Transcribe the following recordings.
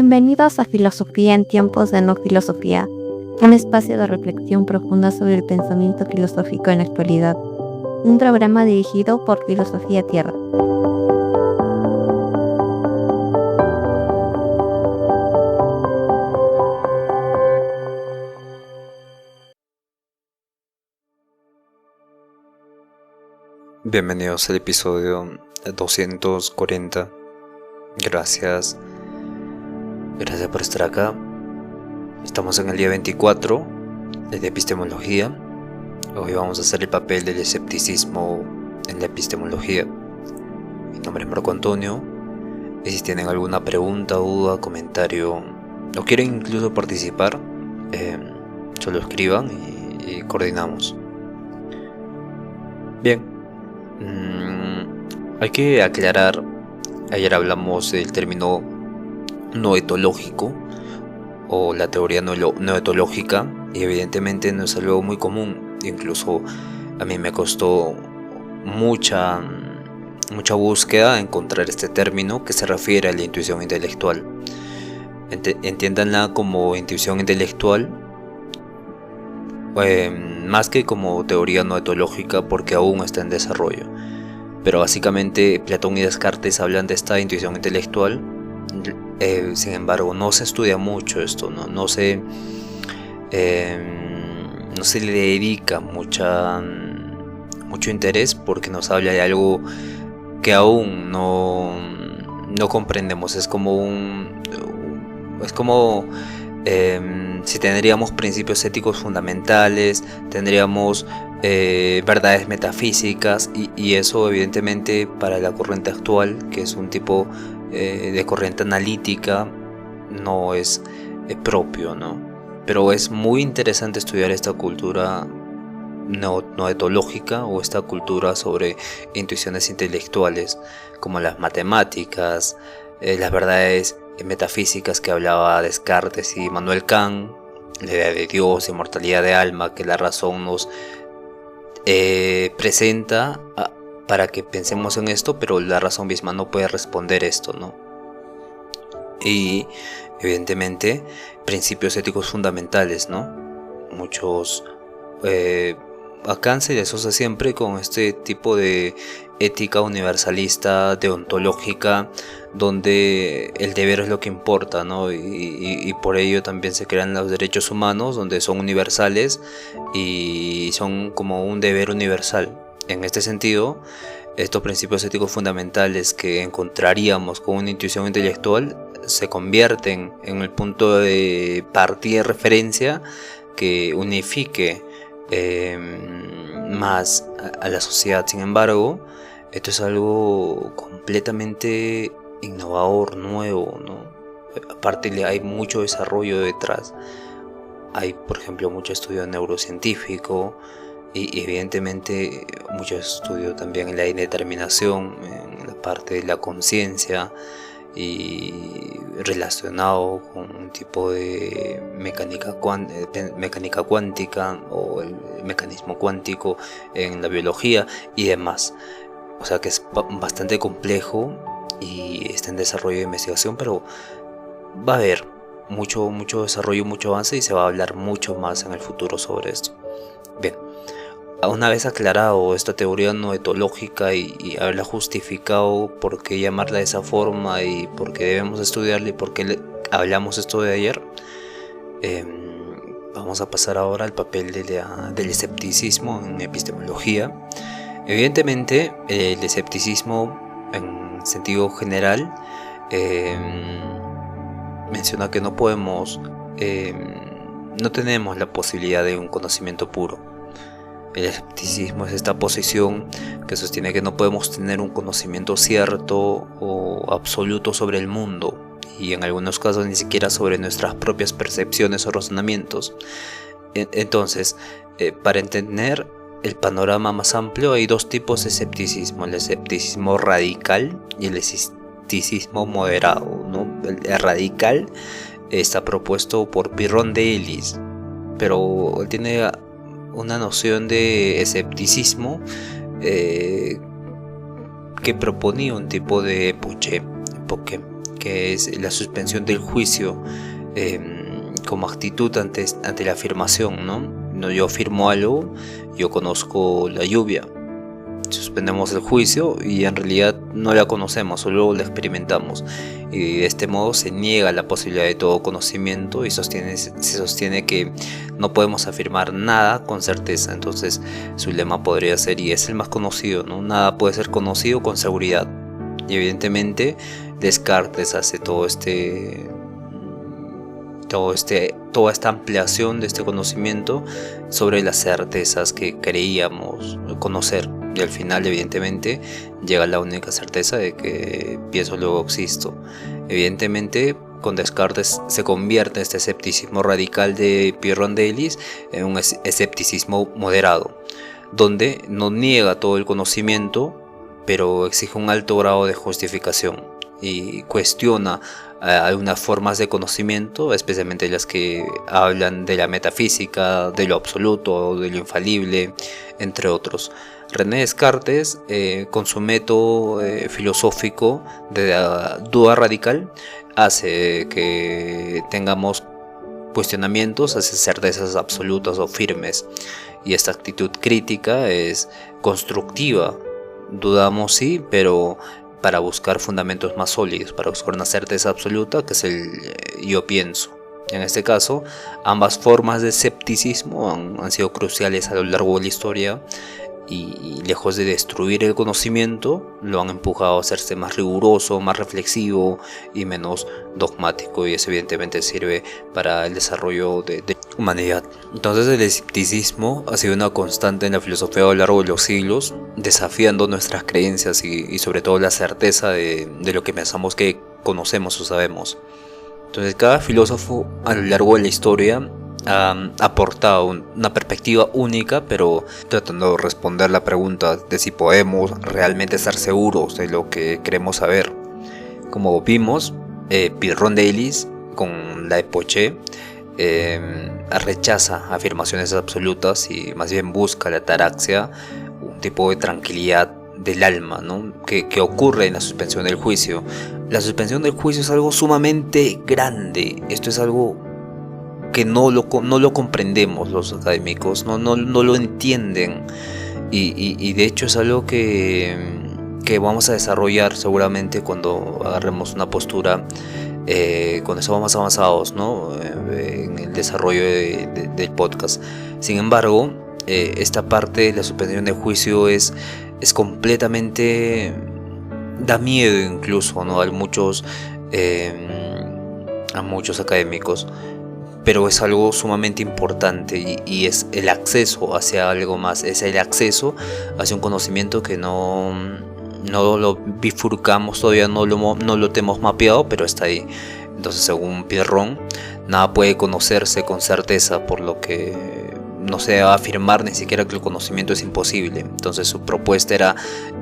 Bienvenidos a Filosofía en tiempos de no filosofía, un espacio de reflexión profunda sobre el pensamiento filosófico en la actualidad. Un programa dirigido por Filosofía Tierra. Bienvenidos al episodio 240. Gracias por estar acá. Estamos en el día 24 de epistemología. Hoy vamos a hacer el papel del escepticismo en la epistemología. Mi nombre es Marco Antonio. Y si tienen alguna pregunta, duda, comentario o quieren incluso participar, solo escriban y coordinamos. Bien. Hay que aclarar, ayer hablamos del término noetológico o la teoría noetológica, y evidentemente no es algo muy común. Incluso a mí me costó mucha búsqueda encontrar este término que se refiere a la intuición intelectual. Entiéndanla como intuición intelectual, más que como teoría noetológica, porque aún está en desarrollo. Pero básicamente Platón y Descartes hablan de esta intuición intelectual. Sin embargo, no se estudia mucho esto, no se le dedica mucho interés, porque nos habla de algo que aún no comprendemos. Es como si tendríamos principios éticos fundamentales, tendríamos verdades metafísicas, y eso evidentemente para la corriente actual, que es un tipo de corriente analítica, no es propio, ¿no? Pero es muy interesante estudiar esta cultura noetológica, o esta cultura sobre intuiciones intelectuales, como las matemáticas, las verdades metafísicas que hablaba Descartes y Immanuel Kant, la idea de Dios, inmortalidad de alma, que la razón nos presenta para que pensemos en esto, pero la razón misma no puede responder esto, ¿no? Y evidentemente principios éticos fundamentales, ¿no? Muchos a Kant se le asocia siempre con este tipo de ética universalista, deontológica, donde el deber es lo que importa, ¿no? Y por ello también se crean los derechos humanos, donde son universales y son como un deber universal. En este sentido, estos principios éticos fundamentales que encontraríamos con una intuición intelectual se convierten en el punto de partida y referencia que unifique más a la sociedad. Sin embargo, esto es algo completamente innovador, nuevo, ¿no? Aparte, hay mucho desarrollo detrás. Hay, por ejemplo, mucho estudio neurocientífico y evidentemente mucho estudio también en la indeterminación, en la parte de la conciencia, y relacionado con un tipo de mecánica cuántica o el mecanismo cuántico en la biología y demás. O sea que es bastante complejo y está en desarrollo de investigación, pero va a haber mucho desarrollo, mucho avance, y se va a hablar mucho más en el futuro sobre esto. Bien, una vez aclarado esta teoría noetológica y haberla justificado por qué llamarla de esa forma y por qué debemos estudiarla y por qué hablamos esto de ayer, vamos a pasar ahora al papel del escepticismo en epistemología. Evidentemente, el escepticismo en sentido general menciona que no tenemos la posibilidad de un conocimiento puro. El escepticismo es esta posición que sostiene que no podemos tener un conocimiento cierto o absoluto sobre el mundo, y en algunos casos ni siquiera sobre nuestras propias percepciones o razonamientos. Entonces, para entender el panorama más amplio, hay dos tipos de escepticismo: el escepticismo radical y el escepticismo moderado, ¿no? El radical está propuesto por Pyrrhon de Elis, pero él tiene una noción de escepticismo que proponía un tipo de epoché, que es la suspensión del juicio como actitud ante la afirmación, ¿no? Yo afirmo algo, yo conozco la lluvia. Suspendemos el juicio y en realidad no la conocemos, solo la experimentamos, y de este modo se niega la posibilidad de todo conocimiento y se sostiene que no podemos afirmar nada con certeza. Entonces su lema podría ser, y es el más conocido, ¿no? Nada puede ser conocido con seguridad. Y evidentemente Descartes hace toda esta ampliación de este conocimiento sobre las certezas que creíamos conocer, y al final evidentemente llega la única certeza de que pienso luego existo. Evidentemente con Descartes se convierte este escepticismo radical de Pierre Rondelis en un escepticismo moderado, donde no niega todo el conocimiento, pero exige un alto grado de justificación y cuestiona algunas formas de conocimiento, especialmente las que hablan de la metafísica, de lo absoluto, de lo infalible, entre otros. René Descartes, con su método filosófico de la duda radical, hace que tengamos cuestionamientos hacia certezas absolutas o firmes, y esta actitud crítica es constructiva. Dudamos sí, pero para buscar fundamentos más sólidos, para buscar una certeza absoluta, que es el yo pienso. En este caso, ambas formas de escepticismo han sido cruciales a lo largo de la historia, y lejos de destruir el conocimiento, lo han empujado a hacerse más riguroso, más reflexivo y menos dogmático, y eso evidentemente sirve para el desarrollo de humanidad. Entonces el escepticismo ha sido una constante en la filosofía a lo largo de los siglos, desafiando nuestras creencias y sobre todo la certeza de lo que pensamos que conocemos o sabemos. Entonces cada filósofo a lo largo de la historia ha aportado una perspectiva única, pero tratando de responder la pregunta de si podemos realmente estar seguros de lo que queremos saber. Como vimos, Pierre Rondelis con la Epoché rechaza afirmaciones absolutas y más bien busca la ataraxia, un tipo de tranquilidad del alma, ¿no? que ocurre en la suspensión del juicio. La suspensión del juicio es algo sumamente grande. Esto es algo que no lo comprendemos los académicos, no lo entienden, y de hecho es algo que vamos a desarrollar seguramente cuando agarremos una postura, cuando estamos más avanzados, ¿no? En el desarrollo del podcast. Sin embargo, esta parte de la suspensión del juicio es completamente, da miedo incluso, ¿no? a muchos académicos, pero es algo sumamente importante, y es el acceso hacia algo más, es el acceso hacia un conocimiento que no lo bifurcamos todavía, no lo tenemos mapeado, pero está ahí. Entonces, según Pierron, nada puede conocerse con certeza, por lo que no se va a afirmar ni siquiera que el conocimiento es imposible. Entonces su propuesta era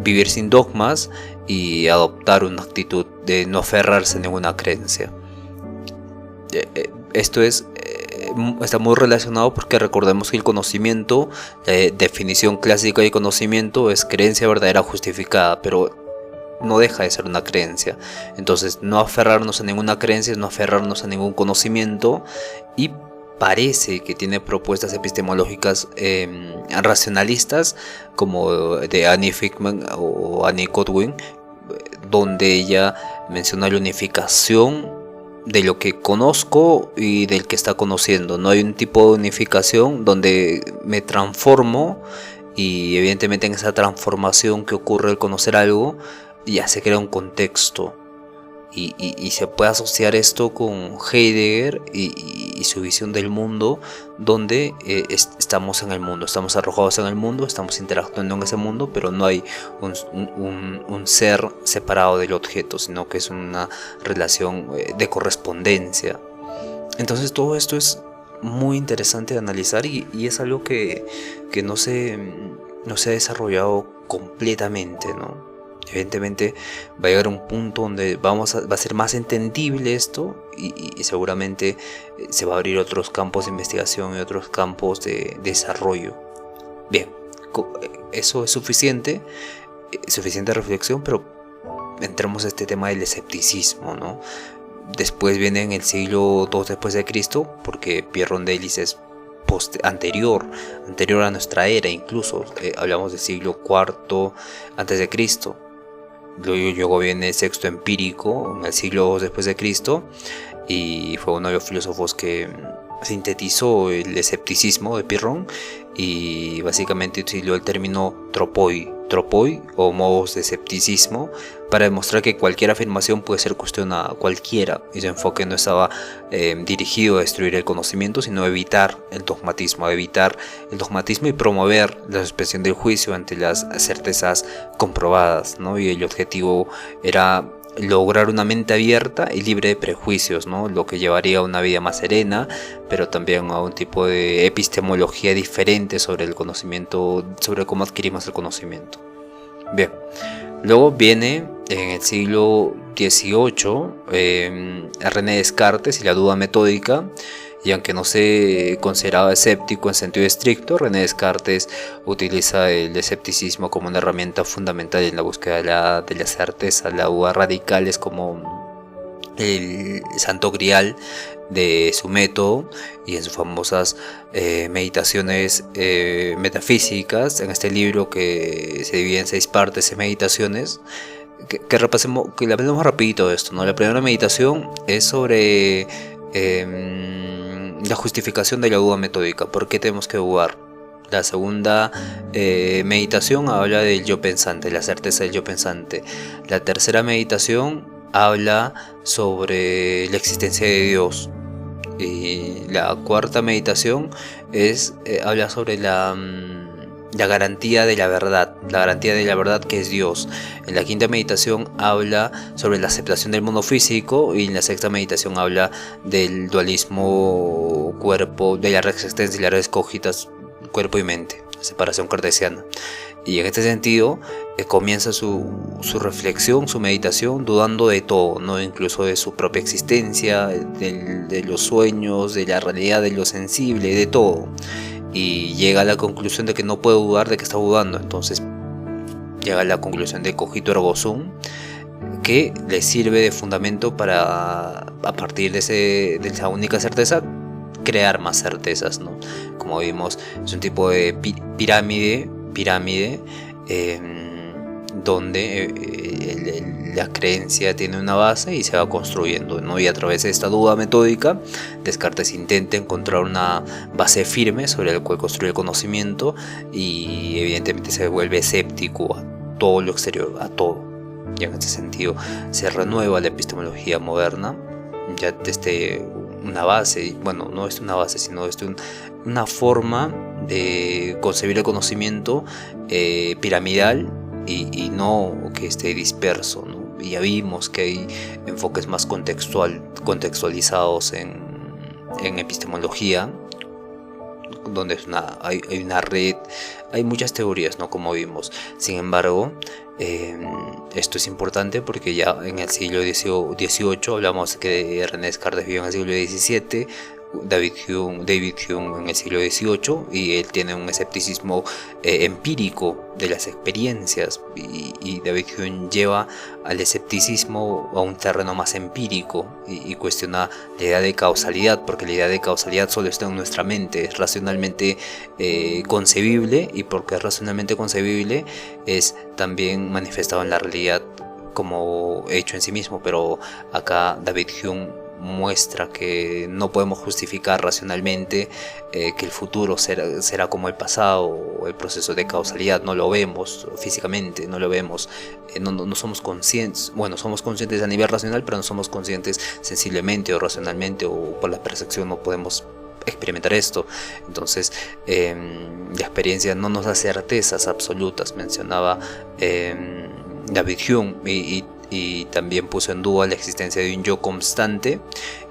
vivir sin dogmas y adoptar una actitud de no aferrarse a ninguna creencia. Esto está muy relacionado porque recordemos que el conocimiento, la definición clásica de conocimiento es creencia verdadera justificada, pero no deja de ser una creencia. Entonces no aferrarnos a ninguna creencia es no aferrarnos a ningún conocimiento, y parece que tiene propuestas epistemológicas racionalistas, como de Annie Fickman o Annie Godwin, donde ella menciona la unificación de lo que conozco y del que está conociendo. No hay un tipo de unificación donde me transformo, y evidentemente en esa transformación que ocurre al conocer algo ya se crea un contexto, y se puede asociar esto con Heidegger y su visión del mundo, donde estamos en el mundo, estamos arrojados en el mundo, estamos interactuando en ese mundo, pero no hay un ser separado del objeto, sino que es una relación de correspondencia. Entonces todo esto es muy interesante de analizar, y es algo que no se ha desarrollado completamente, ¿no? Evidentemente va a llegar a un punto donde va a ser más entendible esto, y seguramente se va a abrir otros campos de investigación y otros campos de desarrollo. Bien, eso es suficiente reflexión, pero entramos a este tema del escepticismo, ¿no? Después viene en el siglo II después de Cristo, porque Pierre Rondelis es anterior a nuestra era, incluso hablamos del siglo IV antes de Cristo. Luego viene el Sexto Empírico en el siglo II después de Cristo, y fue uno de los filósofos que sintetizó el escepticismo de Pirrón, y básicamente utilizó el término tropoi o modos de escepticismo para demostrar que cualquier afirmación puede ser cuestionada, cualquiera, y su enfoque no estaba dirigido a destruir el conocimiento, sino a evitar el dogmatismo y promover la suspensión del juicio ante las certezas comprobadas, ¿no? Y el objetivo era lograr una mente abierta y libre de prejuicios, ¿no? Lo que llevaría a una vida más serena, pero también a un tipo de epistemología diferente sobre el conocimiento, sobre cómo adquirimos el conocimiento. Bien, luego viene en el siglo XVIII René Descartes y la duda metódica. Y aunque no se consideraba escéptico en sentido estricto, René Descartes utiliza el escepticismo como una herramienta fundamental en la búsqueda de la certeza. La duda radical es como el santo grial de su método, y en sus famosas meditaciones metafísicas, en este libro que se divide en 6 partes en meditaciones, que repasemos, que la aprendemos rapidito esto, ¿no? La primera meditación es sobre la justificación de la duda metódica, ¿por qué tenemos que dudar? La segunda meditación habla del yo pensante, la certeza del yo pensante. La tercera meditación habla sobre la existencia de Dios. Y la cuarta meditación habla sobre la garantía de la verdad que es Dios. En la quinta meditación habla sobre la aceptación del mundo físico, y en la sexta meditación habla del dualismo cuerpo, de la res existencia y la res cogitas, cuerpo y mente, separación cartesiana. Y en este sentido comienza su reflexión, su meditación, dudando de todo, ¿no? Incluso de su propia existencia, de los sueños, de la realidad, de lo sensible, de todo. Y llega a la conclusión de que no puede dudar de que está dudando. Entonces llega a la conclusión de cogito ergo sum, que le sirve de fundamento para, a partir de esa única certeza, crear más certezas, ¿no? Como vimos, es un tipo de pirámide donde la creencia tiene una base y se va construyendo, ¿no? Y a través de esta duda metódica, Descartes intenta encontrar una base firme sobre la cual construir el conocimiento, y evidentemente se vuelve escéptico a todo lo exterior, a todo. Y en este sentido se renueva la epistemología moderna, ya desde una base, bueno, no es una base, sino desde una forma de concebir el conocimiento piramidal, y no que esté disperso, ¿no? Y ya vimos que hay enfoques más contextualizados en epistemología, donde hay una red, hay muchas teorías, ¿no? Como vimos. Sin embargo, esto es importante porque ya en el siglo XVIII hablamos que René Descartes vivió en el siglo XVII, David Hume en el siglo XVIII, y él tiene un escepticismo empírico de las experiencias, y David Hume lleva al escepticismo a un terreno más empírico y cuestiona la idea de causalidad, porque la idea de causalidad solo está en nuestra mente, es racionalmente concebible, y porque es racionalmente concebible es también manifestado en la realidad como hecho en sí mismo. Pero acá David Hume muestra que no podemos justificar racionalmente que el futuro será como el pasado, o el proceso de causalidad no lo vemos físicamente, no lo vemos, no somos conscientes, bueno, somos conscientes a nivel racional, pero no somos conscientes sensiblemente o racionalmente, o por la percepción no podemos experimentar esto. Entonces la experiencia no nos da certezas absolutas, mencionaba David Hume, y también puso en duda la existencia de un yo constante,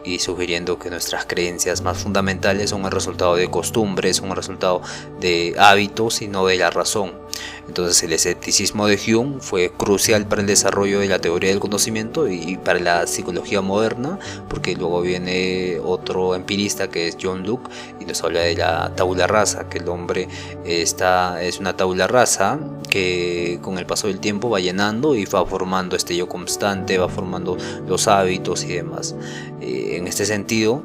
y sugiriendo que nuestras creencias más fundamentales son el resultado de costumbres, son el resultado de hábitos y no de la razón. Entonces el escepticismo de Hume fue crucial para el desarrollo de la teoría del conocimiento y para la psicología moderna, porque luego viene otro empirista que es John Locke y nos habla de la tabula rasa, que el hombre es una tabula rasa que con el paso del tiempo va llenando y va formando este yo constante, va formando los hábitos y demás. En este sentido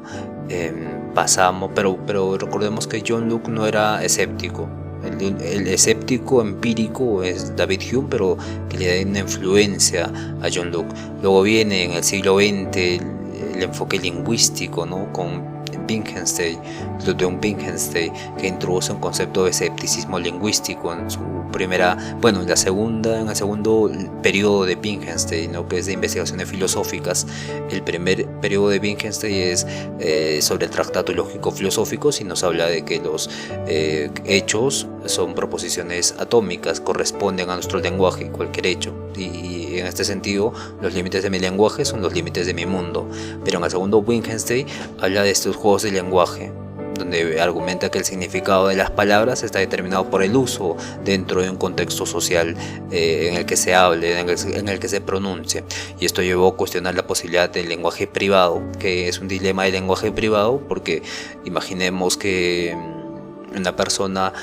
pasamos, pero recordemos que John Locke no era escéptico. El escéptico empírico es David Hume, pero que le da una influencia a John Locke. Luego viene en el siglo XX el enfoque lingüístico, ¿no? Con Wittgenstein, Ludwig Wittgenstein, que introduce un concepto de escepticismo lingüístico en su en el segundo periodo de Wittgenstein, ¿no? Que es de investigaciones filosóficas. El primer periodo de Wittgenstein es sobre el Tratado Lógico Filosófico, y nos habla de que los hechos son proposiciones atómicas, corresponden a nuestro lenguaje, cualquier hecho, y en este sentido los límites de mi lenguaje son los límites de mi mundo. Pero en el segundo Wittgenstein habla de estos juegos de lenguaje, donde argumenta que el significado de las palabras está determinado por el uso dentro de un contexto social en el que se hable, en el que se pronuncie. Y esto llevó a cuestionar la posibilidad del lenguaje privado, que es un dilema del lenguaje privado, porque imaginemos que una persona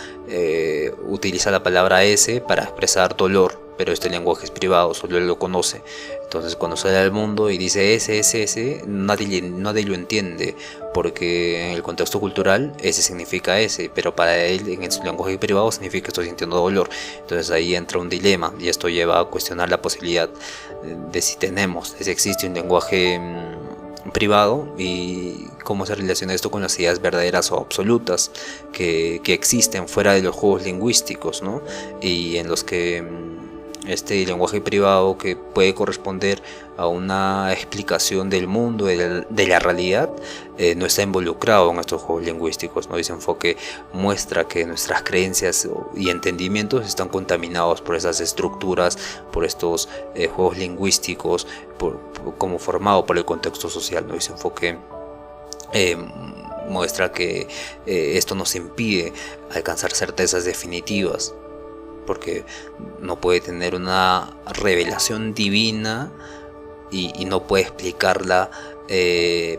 utiliza la palabra S para expresar dolor, pero este lenguaje es privado, solo él lo conoce. Entonces cuando sale al mundo y dice S, nadie lo entiende, porque en el contexto cultural S significa S, pero para él en su lenguaje privado significa que estoy sintiendo dolor. Entonces ahí entra un dilema, y esto lleva a cuestionar la posibilidad de si existe un lenguaje privado, y cómo se relaciona esto con las ideas verdaderas o absolutas que existen fuera de los juegos lingüísticos, ¿no? Y en los que este lenguaje privado, que puede corresponder a una explicación del mundo, de la realidad, no está involucrado en estos juegos lingüísticos, ¿no? Ese enfoque muestra que nuestras creencias y entendimientos están contaminados por esas estructuras, por estos juegos lingüísticos, como formado por el contexto social, ¿no? Ese enfoque muestra que esto nos impide alcanzar certezas definitivas, porque no puede tener una revelación divina y no puede explicarla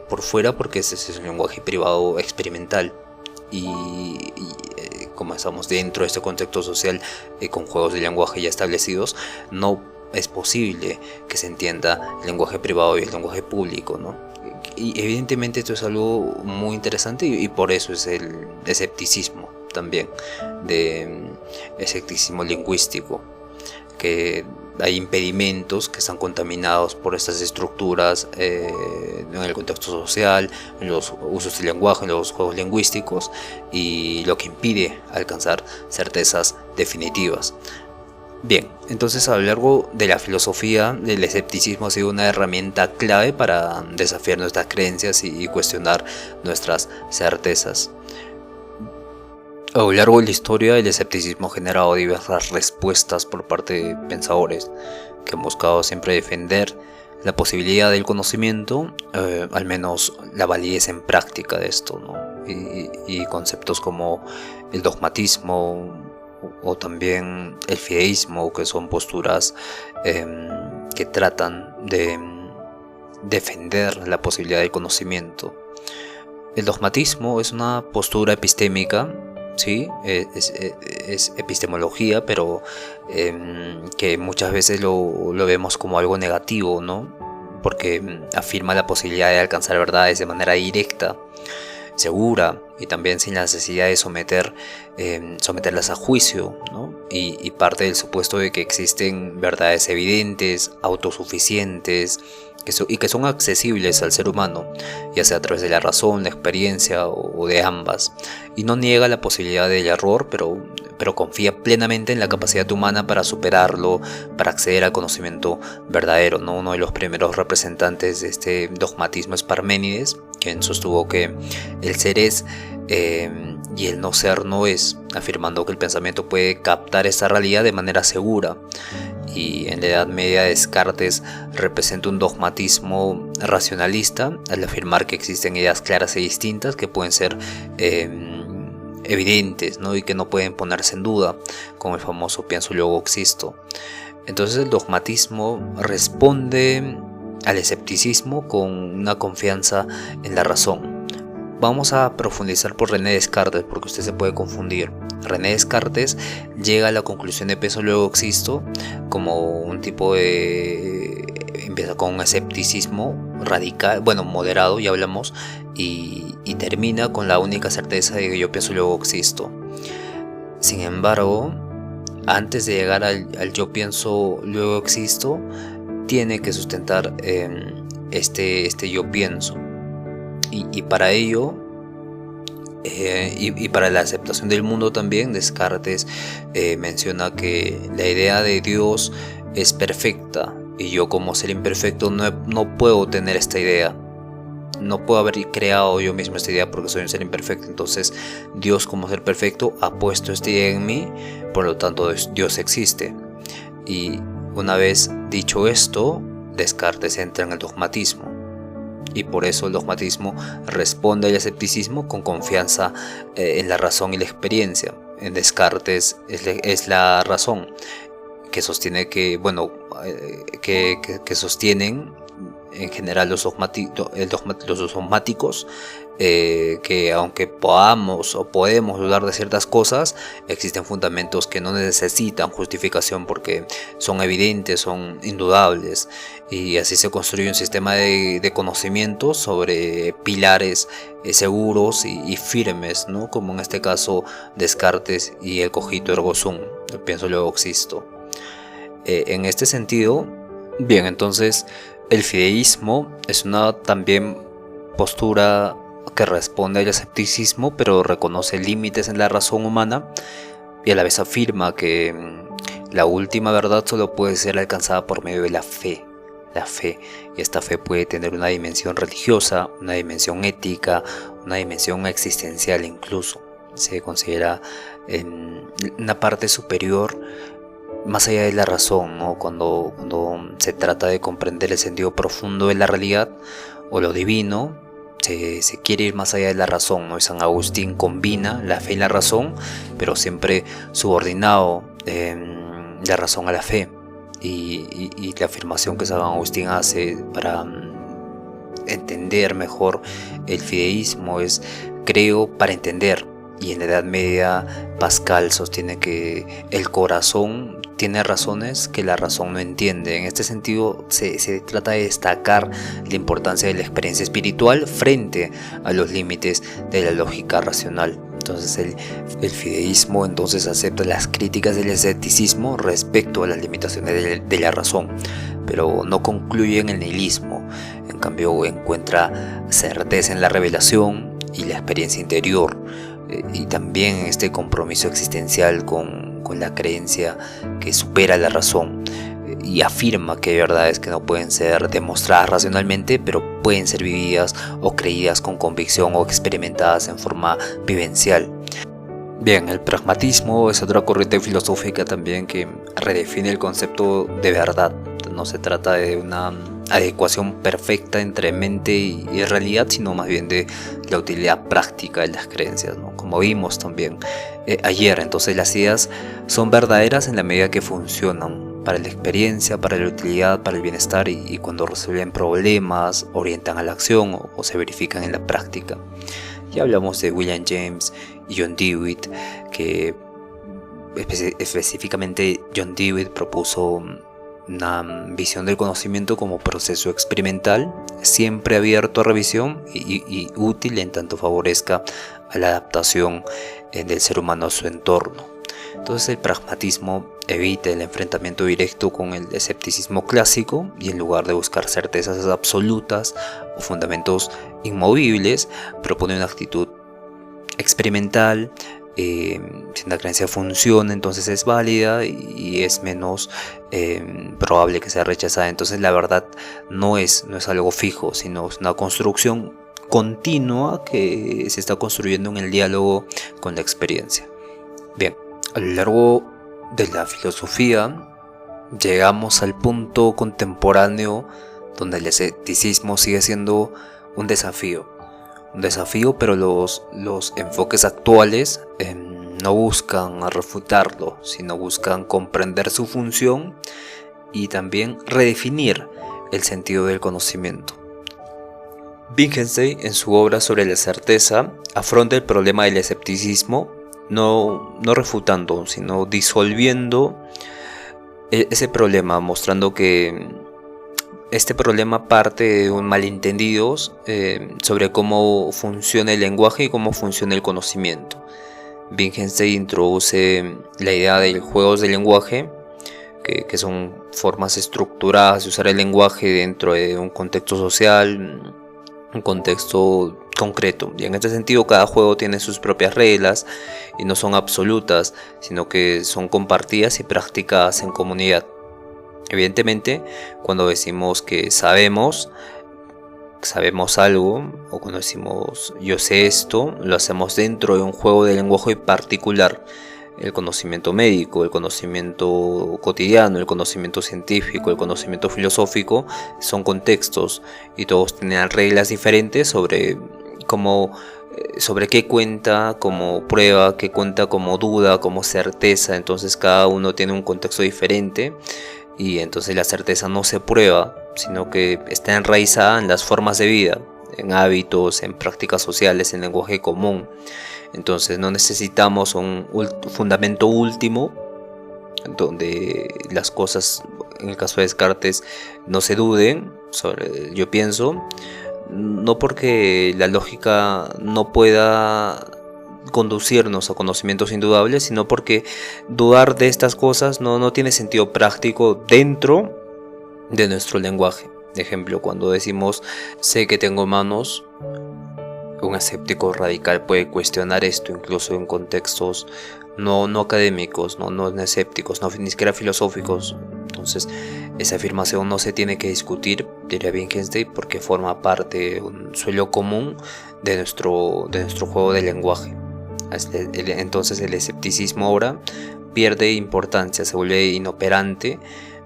por fuera, porque ese es un lenguaje privado experimental, y como estamos dentro de este contexto social con juegos de lenguaje ya establecidos, no es posible que se entienda el lenguaje privado y el lenguaje público, ¿no? Y evidentemente esto es algo muy interesante, y por eso es el escepticismo también, de escepticismo lingüístico, que hay impedimentos que están contaminados por estas estructuras en el contexto social, en los usos del lenguaje, en los juegos lingüísticos, y lo que impide alcanzar certezas definitivas. Bien, entonces a lo largo de la filosofía, el escepticismo ha sido una herramienta clave para desafiar nuestras creencias y cuestionar nuestras certezas. A lo largo de la historia, el escepticismo ha generado diversas respuestas por parte de pensadores que han buscado siempre defender la posibilidad del conocimiento, al menos la validez en práctica de esto, ¿no? Y conceptos como el dogmatismo o también el fideísmo, que son posturas que tratan de defender la posibilidad del conocimiento. El dogmatismo es una postura epistémica, sí, es epistemología, pero que muchas veces lo vemos como algo negativo, ¿no? Porque afirma la posibilidad de alcanzar verdades de manera directa, segura, y también sin la necesidad de someterlas a juicio, ¿no? Y parte del supuesto de que existen verdades evidentes, autosuficientes, que son accesibles al ser humano, ya sea a través de la razón, la experiencia o de ambas. Y no niega la posibilidad del error, pero confía plenamente en la capacidad humana para superarlo, para acceder al conocimiento verdadero, ¿no? Uno de los primeros representantes de este dogmatismo es Parménides, quien sostuvo que el ser es y el no ser no es, afirmando que el pensamiento puede captar esta realidad de manera segura. Y en la Edad Media Descartes representa un dogmatismo racionalista al afirmar que existen ideas claras y distintas que pueden ser evidentes, ¿no? Y que no pueden ponerse en duda, como el famoso pienso luego existo. Entonces el dogmatismo responde al escepticismo con una confianza en la razón. Vamos a profundizar por René Descartes, porque usted se puede confundir. René Descartes llega a la conclusión de pienso luego existo como un tipo de... empieza con un escepticismo radical, bueno, moderado, ya hablamos, y termina con la única certeza de que yo pienso luego existo. Sin embargo, antes de llegar al yo pienso luego existo, tiene que sustentar este yo pienso. Y para ello, y para la aceptación del mundo también, Descartes menciona que la idea de Dios es perfecta y yo como ser imperfecto no puedo tener esta idea. No puedo haber creado yo mismo esta idea porque soy un ser imperfecto. Entonces Dios como ser perfecto ha puesto esta idea en mí, por lo tanto Dios existe. Y una vez dicho esto, Descartes entra en el dogmatismo. Y por eso el dogmatismo responde al escepticismo con confianza en la razón y la experiencia. En Descartes es la razón que sostiene que, bueno, que sostienen en general los dogmáticos, que aunque podemos dudar de ciertas cosas, existen fundamentos que no necesitan justificación porque son evidentes, son indudables, y así se construye un sistema de conocimientos sobre pilares seguros y firmes, ¿no? Como en este caso Descartes y el cogito ergo sum, pienso luego existo. En este sentido, bien, entonces el fideísmo es una también postura que responde al escepticismo, pero reconoce límites en la razón humana y a la vez afirma que la última verdad solo puede ser alcanzada por medio de la fe. La fe, y esta fe puede tener una dimensión religiosa, una dimensión ética, una dimensión existencial incluso. Se considera una parte superior más allá de la razón, ¿no? Cuando se trata de comprender el sentido profundo de la realidad o lo divino, se quiere ir más allá de la razón, ¿no? Y San Agustín combina la fe y la razón, pero siempre subordinado la razón a la fe. Y la afirmación que San Agustín hace para entender mejor el fideísmo es: creo para entender. Y en la Edad Media Pascal sostiene que el corazón tiene razones que la razón no entiende. En este sentido se trata de destacar la importancia de la experiencia espiritual frente a los límites de la lógica racional. Entonces el fideísmo entonces acepta las críticas del escepticismo respecto a las limitaciones de la razón, pero no concluye en el nihilismo. En cambio encuentra certeza en la revelación y la experiencia interior, y también este compromiso existencial con la creencia que supera la razón, y afirma que hay verdades que no pueden ser demostradas racionalmente, pero pueden ser vividas o creídas con convicción o experimentadas en forma vivencial. Bien, el pragmatismo es otra corriente filosófica también que redefine el concepto de verdad. No se trata de una adecuación perfecta entre mente y realidad, sino más bien de la utilidad práctica de las creencias, ¿no? Como vimos también ayer, entonces las ideas son verdaderas en la medida que funcionan para la experiencia, para la utilidad, para el bienestar, y cuando resuelven problemas, orientan a la acción o se verifican en la práctica. Ya hablamos de William James y John Dewey, que específicamente John Dewey propuso una visión del conocimiento como proceso experimental, siempre abierto a revisión y útil en tanto favorezca a la adaptación del ser humano a su entorno. Entonces el pragmatismo evita el enfrentamiento directo con el escepticismo clásico, y en lugar de buscar certezas absolutas o fundamentos inmovibles, propone una actitud experimental. Si una creencia funciona, entonces es válida y es menos probable que sea rechazada. Entonces la verdad no es algo fijo, sino es una construcción continua que se está construyendo en el diálogo con la experiencia. Bien, a lo largo de la filosofía llegamos al punto contemporáneo donde el escepticismo sigue siendo un desafío desafío, pero los enfoques actuales no buscan refutarlo, sino buscan comprender su función y también redefinir el sentido del conocimiento. Wittgenstein, en su obra sobre la certeza, afronta el problema del escepticismo no refutando, sino disolviendo ese problema, mostrando que este problema parte de un malentendido sobre cómo funciona el lenguaje y cómo funciona el conocimiento. Wittgenstein introduce la idea de juegos de lenguaje, que son formas estructuradas de usar el lenguaje dentro de un contexto social, un contexto concreto, y en este sentido cada juego tiene sus propias reglas y no son absolutas, sino que son compartidas y practicadas en comunidad. Evidentemente, cuando decimos que sabemos algo, o cuando decimos yo sé esto, lo hacemos dentro de un juego de lenguaje particular. El conocimiento médico, el conocimiento cotidiano, el conocimiento científico, el conocimiento filosófico son contextos y todos tienen reglas diferentes sobre qué cuenta como prueba, qué cuenta como duda, como certeza. Entonces cada uno tiene un contexto diferente y entonces la certeza no se prueba, sino que está enraizada en las formas de vida, en hábitos, en prácticas sociales, en lenguaje común. Entonces no necesitamos un fundamento último donde las cosas, en el caso de Descartes, no se duden sobre yo pienso, no porque la lógica no pueda conducirnos a conocimientos indudables, sino porque dudar de estas cosas no tiene sentido práctico dentro de nuestro lenguaje. Por ejemplo, cuando decimos sé que tengo manos, un escéptico radical puede cuestionar esto incluso en contextos no académicos, no escépticos, ni siquiera filosóficos. Entonces esa afirmación no se tiene que discutir, diría Wittgenstein, porque forma parte de un suelo común de nuestro juego de lenguaje. Entonces el escepticismo ahora pierde importancia, se vuelve inoperante,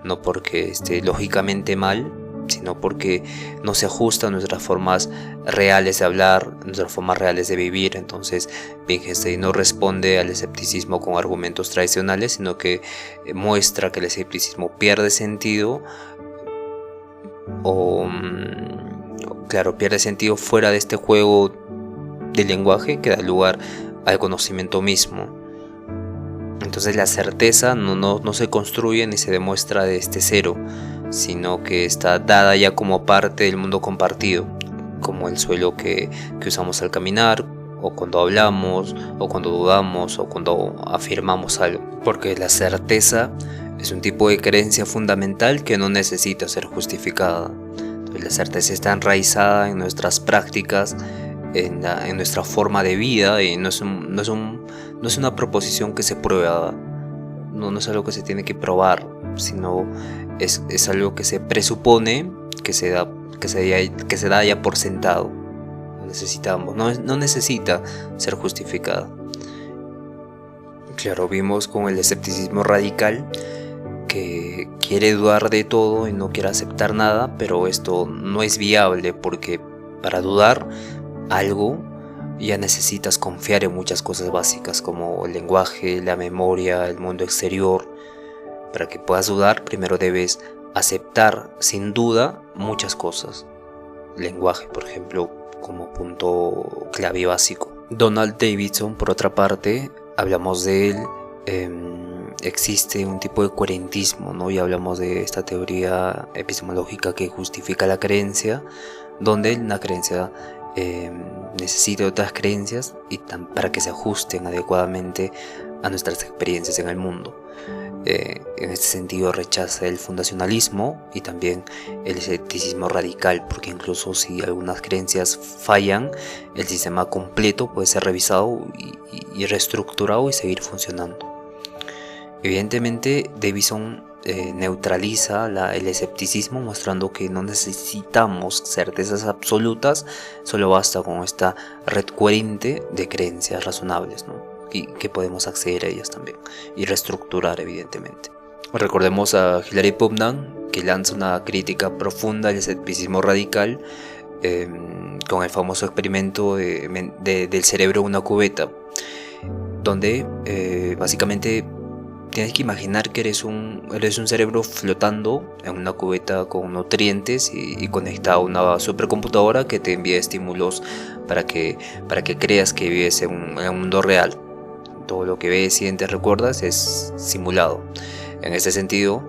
no porque esté lógicamente mal, sino porque no se ajusta a nuestras formas reales de hablar, nuestras formas reales de vivir. Entonces Wittgenstein no responde al escepticismo con argumentos tradicionales, sino que muestra que el escepticismo pierde sentido, pierde sentido fuera de este juego de lenguaje que da lugar al conocimiento mismo. Entonces la certeza no se construye ni se demuestra desde cero, sino que está dada ya como parte del mundo compartido, como el suelo que usamos al caminar, o cuando hablamos, o cuando dudamos, o cuando afirmamos algo. Porque la certeza es un tipo de creencia fundamental que no necesita ser justificada. Entonces, la certeza está enraizada en nuestras prácticas, en nuestra forma de vida, y no es una proposición que se prueba, no es algo que se tiene que probar, sino es algo que se presupone, que se da ya por sentado. No necesita ser justificada. Claro, vimos con el escepticismo radical que quiere dudar de todo y no quiere aceptar nada, pero esto no es viable, porque para dudar algo ya necesitas confiar en muchas cosas básicas como el lenguaje, la memoria, el mundo exterior. Para que puedas dudar, primero debes aceptar sin duda muchas cosas. Lenguaje, por ejemplo, como punto clave básico. Donald Davidson, por otra parte, hablamos de él, existe un tipo de coherentismo, ¿no? Y hablamos de esta teoría epistemológica que justifica la creencia, donde una creencia necesita otras creencias para que se ajusten adecuadamente a nuestras experiencias en el mundo. En este sentido rechaza el fundacionalismo y también el escepticismo radical, porque incluso si algunas creencias fallan, el sistema completo puede ser revisado y reestructurado y seguir funcionando. Evidentemente Davidson neutraliza el escepticismo, mostrando que no necesitamos certezas absolutas, solo basta con esta red coherente de creencias razonables, ¿no? Y que podemos acceder a ellas también y reestructurar, evidentemente. Recordemos a Hilary Putnam, que lanza una crítica profunda al escepticismo radical, con el famoso experimento del cerebro en una cubeta, donde básicamente tienes que imaginar que eres un cerebro flotando en una cubeta con nutrientes y conectado a una supercomputadora que te envía estímulos para que creas que vives en un mundo real. Todo lo que ves, sientes, recuerdas es simulado. En ese sentido,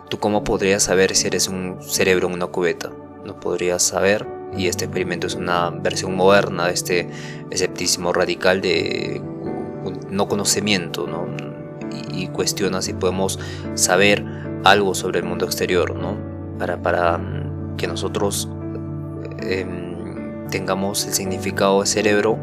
¿tú cómo podrías saber si eres un cerebro en una cubeta? No podrías saber, y este experimento es una versión moderna de este escepticismo radical de no conocimiento, ¿no? Y cuestiona si podemos saber algo sobre el mundo exterior, ¿no? Para que nosotros tengamos el significado de cerebro.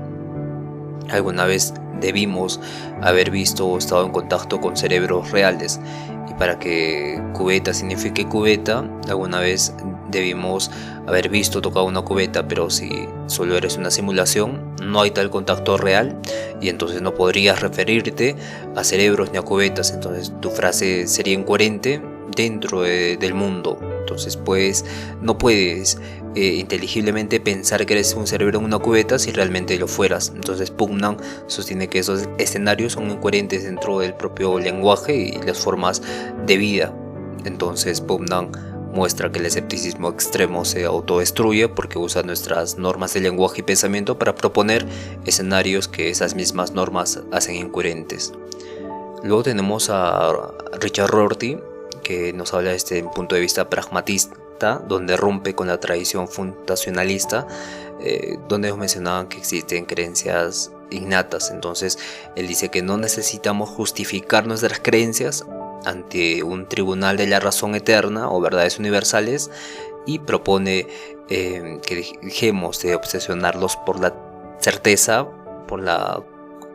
Alguna vez debimos haber visto o estado en contacto con cerebros reales, y para que cubeta signifique cubeta, alguna vez debimos haber visto o tocado una cubeta. Pero si solo eres una simulación, no hay tal contacto real, y entonces no podrías referirte a cerebros ni a cubetas. Entonces tu frase sería incoherente dentro del mundo. Entonces no puedes inteligiblemente pensar que eres un cerebro en una cubeta si realmente lo fueras. Entonces Putnam sostiene que esos escenarios son incoherentes dentro del propio lenguaje y las formas de vida. Entonces Putnam muestra que el escepticismo extremo se autodestruye porque usa nuestras normas de lenguaje y pensamiento para proponer escenarios que esas mismas normas hacen incoherentes. Luego tenemos a Richard Rorty, que nos habla desde un punto de vista pragmatista, donde rompe con la tradición fundacionalista, donde nos mencionaban que existen creencias innatas. Entonces él dice que no necesitamos justificar nuestras creencias ante un tribunal de la razón eterna o verdades universales, y propone que dejemos de obsesionarlos por la certeza,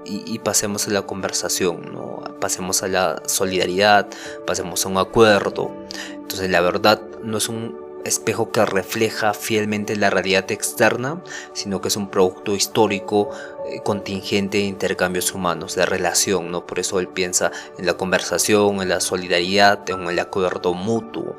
y pasemos a la conversación, ¿no? Pasemos a la solidaridad, pasemos a un acuerdo. Entonces la verdad no es un espejo que refleja fielmente la realidad externa, sino que es un producto histórico contingente de intercambios humanos, de relación, ¿no? Por eso él piensa en la conversación, en la solidaridad, en el acuerdo mutuo.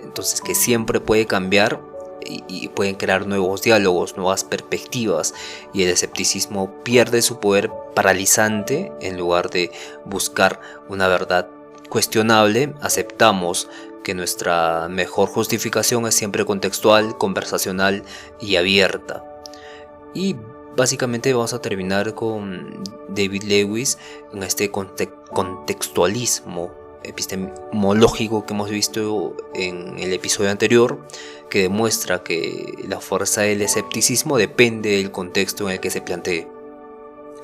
Entonces, que siempre puede cambiar y pueden crear nuevos diálogos, nuevas perspectivas, y el escepticismo pierde su poder paralizante. En lugar de buscar una verdad cuestionable, aceptamos que nuestra mejor justificación es siempre contextual, conversacional y abierta. Y básicamente vamos a terminar con David Lewis en este contextualismo epistemológico que hemos visto en el episodio anterior, que demuestra que la fuerza del escepticismo depende del contexto en el que se plantee.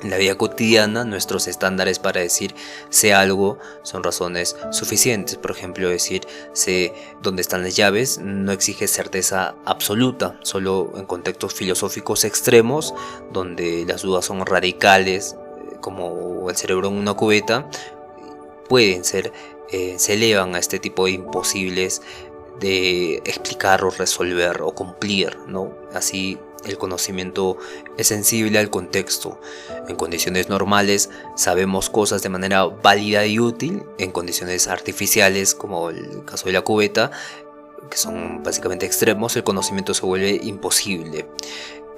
En la vida cotidiana, nuestros estándares para decir sé algo son razones suficientes. Por ejemplo, decir sé dónde están las llaves no exige certeza absoluta. Solo en contextos filosóficos extremos, donde las dudas son radicales, como el cerebro en una cubeta, se elevan a este tipo de imposibles de explicar o resolver o cumplir, ¿no? Así el conocimiento es sensible al contexto. En condiciones normales sabemos cosas de manera válida y útil. En condiciones artificiales, como el caso de la cubeta, que son básicamente extremos, el conocimiento se vuelve imposible.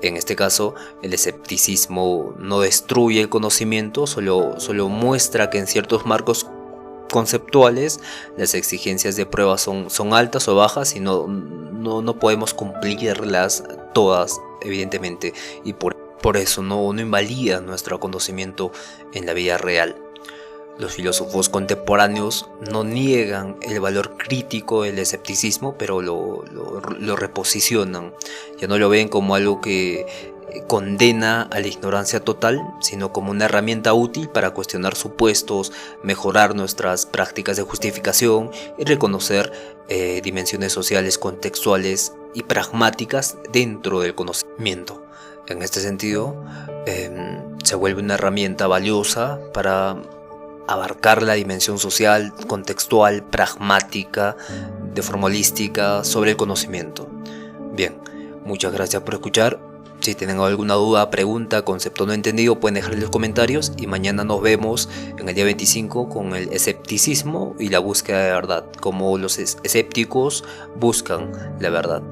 En este caso, el escepticismo no destruye el conocimiento, solo muestra que en ciertos marcos conceptuales las exigencias de prueba son altas o bajas, y no podemos cumplirlas todas, evidentemente, y por eso no invalida nuestro conocimiento en la vida real. Los filósofos contemporáneos no niegan el valor crítico del escepticismo, pero lo reposicionan. Ya no lo ven como algo que condena a la ignorancia total, sino como una herramienta útil para cuestionar supuestos, mejorar nuestras prácticas de justificación y reconocer dimensiones sociales, contextuales y pragmáticas dentro del conocimiento. En este sentido, se vuelve una herramienta valiosa para abarcar la dimensión social, contextual, pragmática, de forma holística sobre el conocimiento. Bien, muchas gracias por escuchar. Si tienen alguna duda, pregunta, concepto no entendido, pueden dejar en los comentarios, y mañana nos vemos en el día 25 con el escepticismo y la búsqueda de verdad, como los escépticos buscan la verdad.